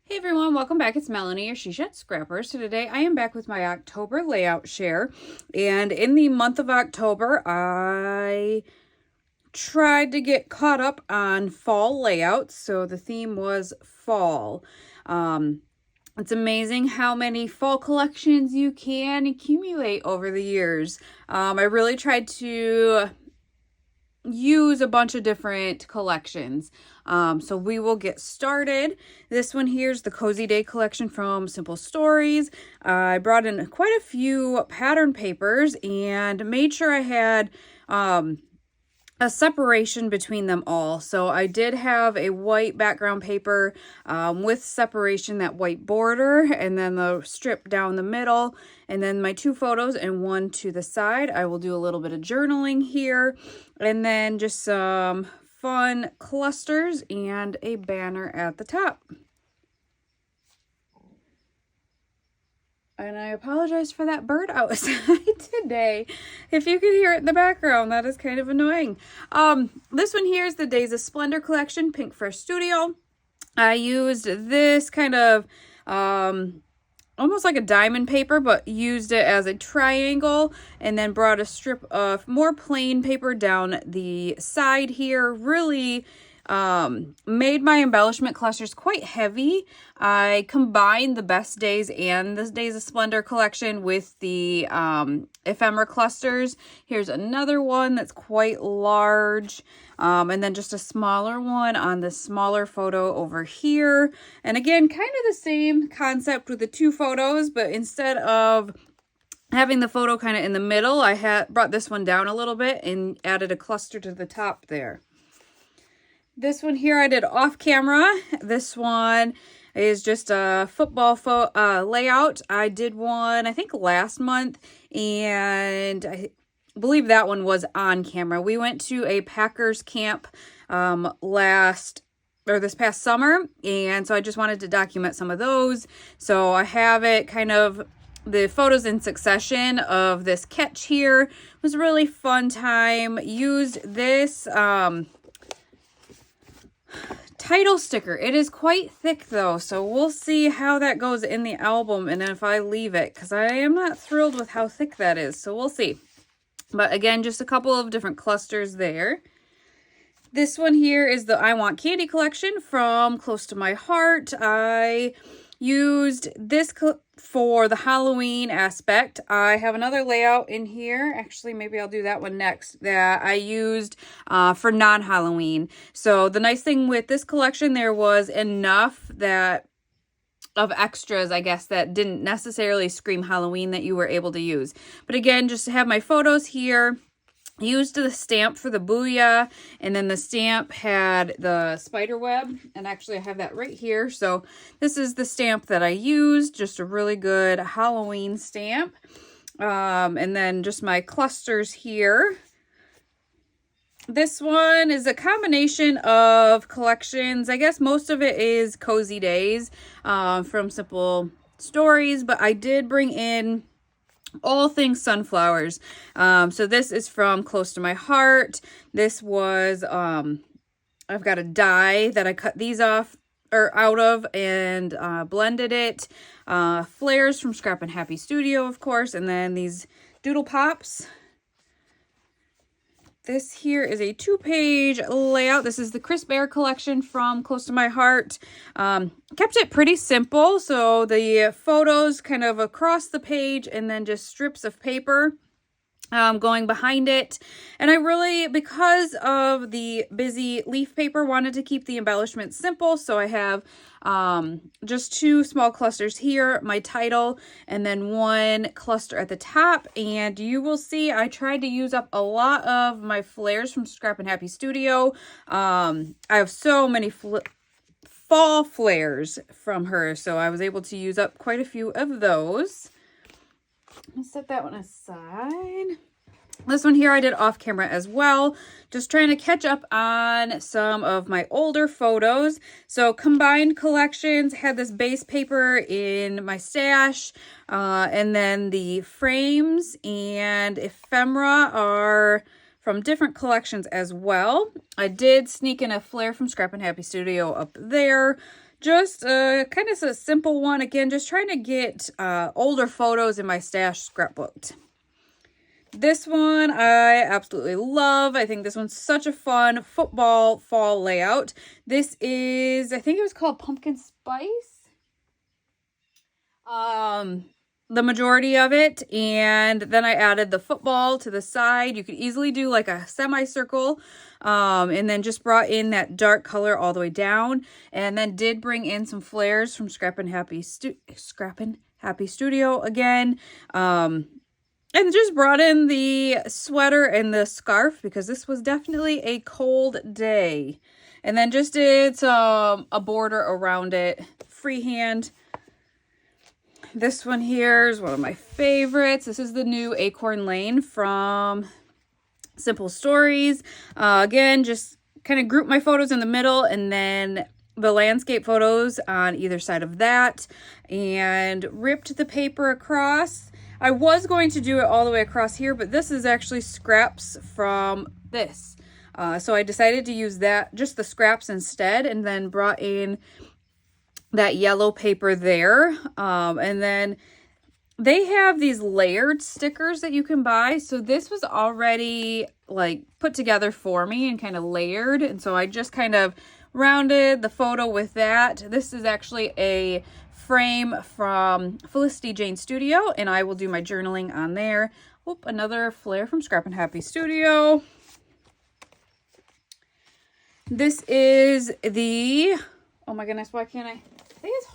Hey everyone, welcome back. It's Melanie, your She Shed Scrapper. So today I am back with my October layout share. And in the month of October, I tried to get caught up on fall layouts. So the theme was fall. It's amazing how many fall collections you can accumulate over the years. I really tried to use a bunch of different collections. So we will get started. This one here is the Cozy Day collection from Simple Stories. I brought in quite a few pattern papers and made sure I had a separation between them all. So I did have a white background paper with separation, that white border, and then the strip down the middle, and then my two photos and one to the side. I will do a little bit of journaling here, and then just some fun clusters and a banner at the top. And I apologize for that bird outside today. If you could hear it in the background, that is kind of annoying. This one here is the Days of Splendor collection, Pink Fresh Studio. I used this kind of almost like a diamond paper, but used it as a triangle and then brought a strip of more plain paper down the side here. Really made my embellishment clusters quite heavy. I combined the Best Days and the Days of Splendor collection with the ephemera clusters. Here's another one that's quite large, and then just a smaller one on the smaller photo over here. And again, kind of the same concept with the two photos, but instead of having the photo kind of in the middle, I brought this one down a little bit and added a cluster to the top there. This one here I did off camera. This one is just a football layout. I did one, I think, last month, and I believe that one was on camera. We went to a Packers camp this past summer, and so I just wanted to document some of those. So I have it kind of the photos in succession of this catch here. It was a really fun time. Used this title sticker. It is quite thick though, so we'll see how that goes in the album and if I leave it, because I am not thrilled with how thick that is, so we'll see. But again, just a couple of different clusters there. This one here is the I Want Candy collection from Close to My Heart. I used this for the Halloween aspect. I have another layout in here. Actually, maybe I'll do that one next, that I used for non-Halloween. So the nice thing with this collection, there was enough of extras, I guess, that didn't necessarily scream Halloween that you were able to use. But again, just to have my photos here. Used the stamp for the Booyah, and then the stamp had the spider web, and actually I have that right here. So this is the stamp that I used, just a really good Halloween stamp. And then just my clusters here. This one is a combination of collections. I guess most of it is Cozy Days from Simple Stories, but I did bring in all things sunflowers. So this is from Close to My Heart. This was, I've got a die that I cut these off or out of and blended it. Flares from Scrap and Happy Studio, of course, and then these doodle pops. This here is a 2-page layout. This is the Chris Bear collection from Close to My Heart. Kept it pretty simple. So the photos kind of across the page and then just strips of paper going behind it. And I really, because of the busy leaf paper, wanted to keep the embellishment simple. So I have just 2 small clusters here, my title, and then 1 cluster at the top. And you will see I tried to use up a lot of my flares from Scrap and Happy Studio. I have so many fall flares from her, so I was able to use up quite a few of those. I'll set that one aside. This one here I did off camera as well, just trying to catch up on some of my older photos. So combined collections, had this base paper in my stash, and then the frames and ephemera are from different collections as well. I did sneak in a flare from Scrap and Happy Studio up there. Just kind of a simple one. Again, just trying to get older photos in my stash scrapbooked. This one I absolutely love. I think this one's such a fun football fall layout. This is, I think it was called Pumpkin Spice. The majority of it, and then I added the football to the side. You could easily do like a semicircle, and then just brought in that dark color all the way down, and then did bring in some flares from Scrappin' Happy Studio again, and just brought in the sweater and the scarf because this was definitely a cold day, and then just did a border around it freehand. This one here is one of my favorites. This is the new Acorn Lane from Simple Stories. Again, just kind of group my photos in the middle and then the landscape photos on either side of that, and ripped the paper across. I was going to do it all the way across here, but this is actually scraps from this. So I decided to use that, just the scraps instead, and then brought in that yellow paper there. And then they have these layered stickers that you can buy. So this was already like put together for me and kind of layered. And so I just kind of rounded the photo with that. This is actually a frame from Felicity Jane Studio, and I will do my journaling on there. Oop, another flare from Scrappin' Happy Studio. This is the, oh my goodness, why can't I think it's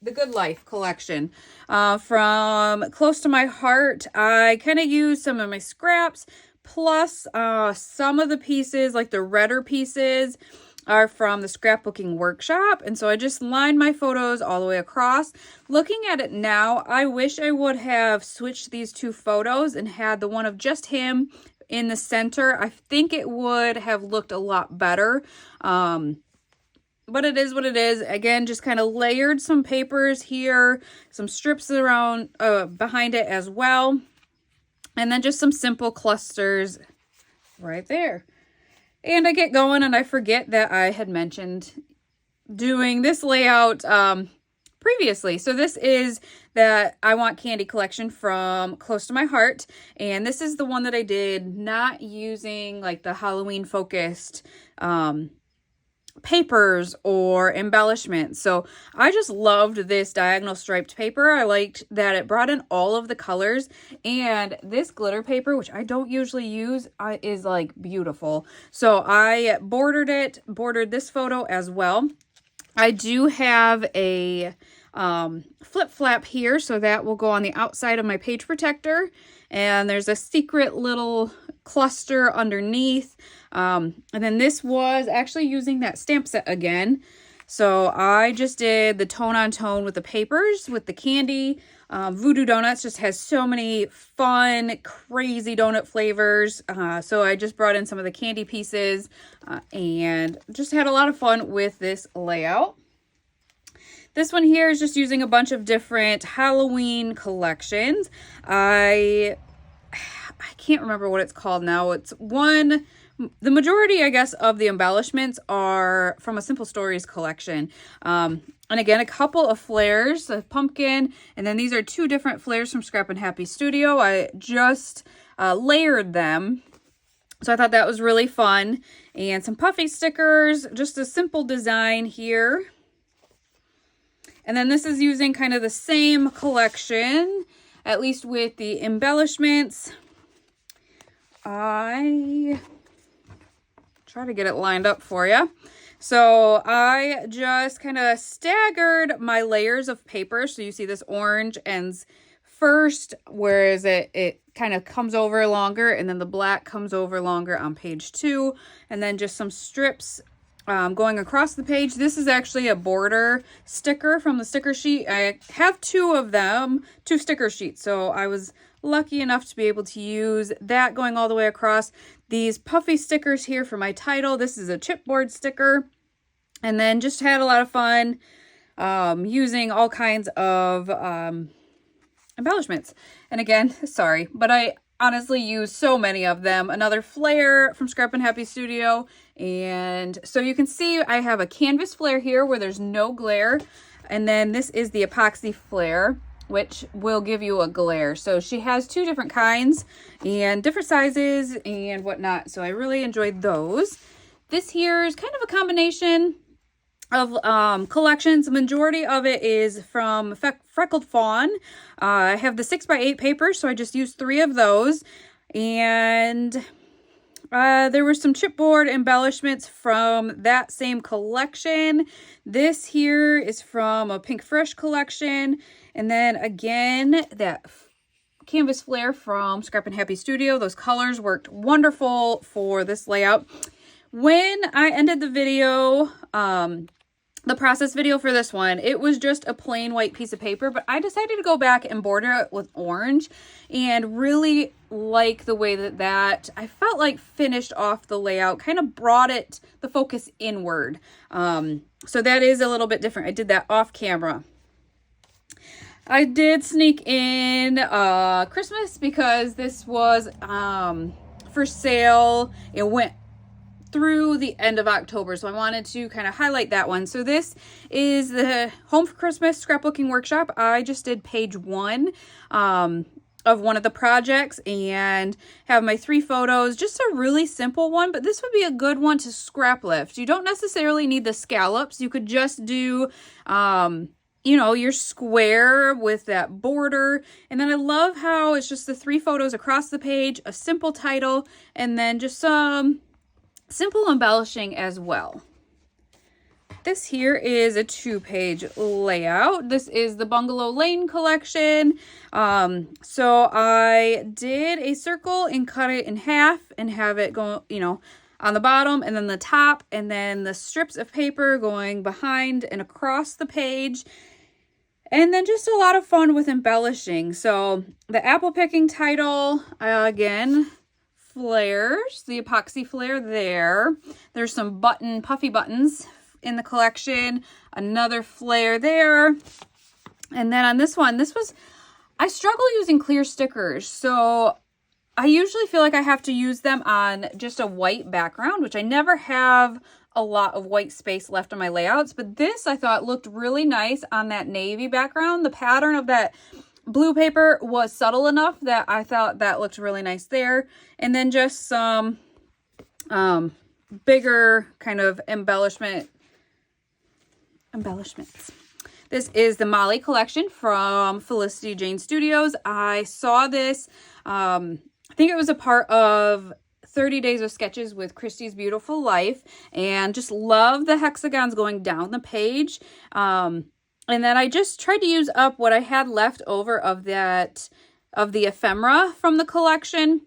the Good Life collection from Close to My Heart. I kind of used some of my scraps, plus some of the pieces, like the redder pieces, are from the scrapbooking workshop. And so I just lined my photos all the way across. Looking at it now, I wish I would have switched these two photos and had the one of just him in the center. I think it would have looked a lot better. But it is what it is. Again, just kind of layered some papers here, some strips around behind it as well. And then just some simple clusters right there. And I get going and I forget that I had mentioned doing this layout previously. So this is that I Want Candy collection from Close to My Heart. And this is the one that I did not using like the Halloween focused papers or embellishments. So I just loved this diagonal striped paper. I liked that it brought in all of the colors, and this glitter paper, which I don't usually use, is like beautiful. So I bordered this photo as well. I do have a flip flap here, so that will go on the outside of my page protector, and there's a secret little cluster underneath. And then this was actually using that stamp set again. So I just did the tone on tone with the papers, with the candy. Voodoo Donuts just has so many fun, crazy donut flavors. So I just brought in some of the candy pieces and just had a lot of fun with this layout. This one here is just using a bunch of different Halloween collections. I can't remember what it's called now. It's one, the majority, I guess, of the embellishments are from a Simple Stories collection. And again, a couple of flares, a pumpkin, and then these are two different flares from Scrappin' Happy Studio. I just layered them. So I thought that was really fun. And some puffy stickers, just a simple design here. And then this is using kind of the same collection, at least with the embellishments. I try to get it lined up for you. So I just kind of staggered my layers of paper. So you see this orange ends first, whereas it kind of comes over longer, and then the black comes over longer on page 2, and then just some strips going across the page. This is actually a border sticker from the sticker sheet. I have two of them, 2 sticker sheets, so I was lucky enough to be able to use that going all the way across. These puffy stickers here for my title. This is a chipboard sticker, and then just had a lot of fun using all kinds of embellishments. And again, sorry, but honestly use so many of them. Another flare from Scrap and Happy Studio. And so you can see I have a canvas flare here where there's no glare. And then this is the epoxy flare, which will give you a glare. So she has two different kinds and different sizes and whatnot. So I really enjoyed those. This here is kind of a combination of collections. The majority of it is from Freckled Fawn. I have the 6x8 paper, so I just used 3 of those. And there were some chipboard embellishments from that same collection. This here is from a Pink Fresh collection. And then again, that canvas flare from Scrap and Happy Studio. Those colors worked wonderful for this layout. When I ended the video, the process video for this one, it was just a plain white piece of paper, but I decided to go back and border it with orange and really like the way that I felt like finished off the layout, kind of brought the focus inward. So that is a little bit different. I did that off camera. I did sneak in Christmas because this was for sale. It went through the end of October, so I wanted to kind of highlight that one. So this is the Home for Christmas scrapbooking workshop. I just did page 1 of one of the projects and have my 3 photos. Just a really simple one, but this would be a good one to scrap lift. You don't necessarily need the scallops. You could just do you know, your square with that border. And then I love how it's just the 3 photos across the page, a simple title, and then just some simple embellishing as well. This here is a 2-page layout. This is the Bungalow Lane collection. So I did a circle and cut it in half and have it go, you know, on the bottom and then the top, and then the strips of paper going behind and across the page. And then just a lot of fun with embellishing. So the apple picking title, again, flares, the epoxy flare there. There's some puffy buttons in the collection. Another flare there. And then on this one, I struggle using clear stickers. So I usually feel like I have to use them on just a white background, which I never have a lot of white space left on my layouts. But this I thought looked really nice on that navy background. The pattern of that blue paper was subtle enough that I thought that looked really nice there. And then just some bigger kind of embellishments. This is the Molly collection from Felicity Jane Studios. I saw this, I think it was a part of 30 Days of Sketches with Christy's Beautiful Life, and just love the hexagons going down the page. And then I just tried to use up what I had left over of the ephemera from the collection.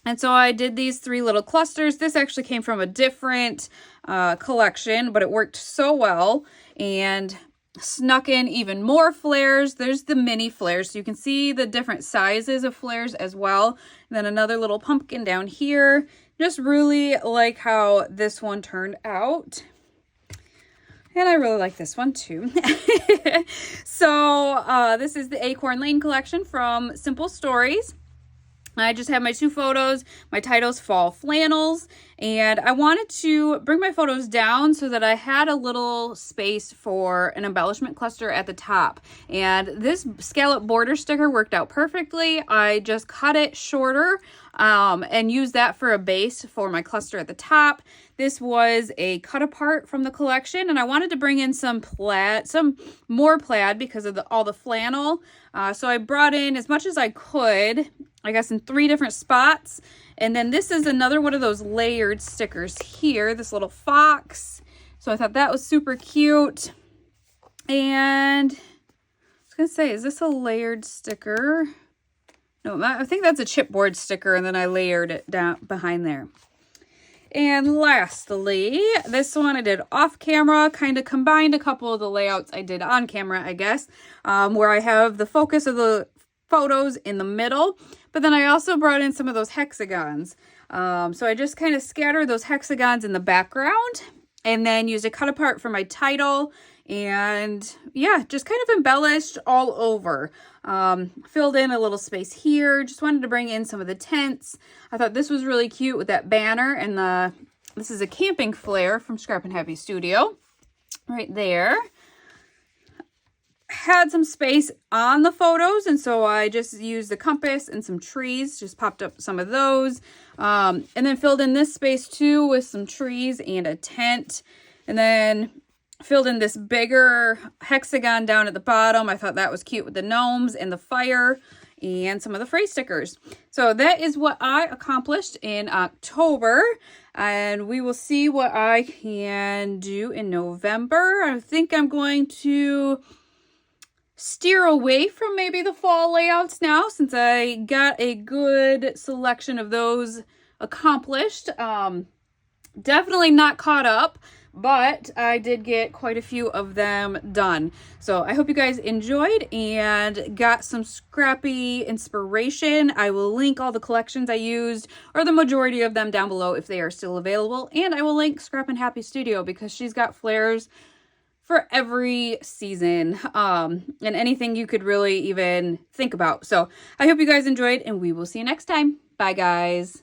And so I did these 3 little clusters. This actually came from a different collection, but it worked so well. And snuck in even more flares. There's the mini flares, so you can see the different sizes of flares as well. And then another little pumpkin down here. Just really like how this one turned out. And I really like this one too. So this is the Acorn Lane collection from Simple Stories. I just have my 2 photos. My title's Fall Flannels. And I wanted to bring my photos down so that I had a little space for an embellishment cluster at the top. And this scallop border sticker worked out perfectly. I just cut it shorter and used that for a base for my cluster at the top. This was a cut apart from the collection, and I wanted to bring in some plaid, some more plaid because of all the flannel. So I brought in as much as I could, I guess in 3 different spots. And then this is another one of those layered stickers here, this little fox. So I thought that was super cute. And I was gonna say, is this a layered sticker? No, I think that's a chipboard sticker, and then I layered it down behind there. And lastly, this one I did off camera, kind of combined a couple of the layouts I did on camera, I guess, where I have the focus of the photos in the middle, but then I also brought in some of those hexagons. So I just kind of scattered those hexagons in the background and then used a cut apart for my title And yeah, just kind of embellished all over. Filled in a little space here. Just wanted to bring in some of the tents. I thought this was really cute with that banner and this is a camping flare from Scrap and Happy Studio right there. Had some space on the photos, and so I just used the compass and some trees, just popped up some of those, and then filled in this space too with some trees and a tent, and then filled in this bigger hexagon down at the bottom. I thought that was cute with the gnomes and the fire and some of the phrase stickers. So that is what I accomplished in October, and we will see what I can do in November. I think I'm going to steer away from maybe the fall layouts now, since I got a good selection of those accomplished. Definitely not caught up, but I did get quite a few of them done. So I hope you guys enjoyed and got some scrappy inspiration. I will link all the collections I used, or the majority of them, down below if they are still available. And I will link Scrap and Happy Studio because she's got flares for every season, and anything you could really even think about. So I hope you guys enjoyed, and we will see you next time. Bye, guys.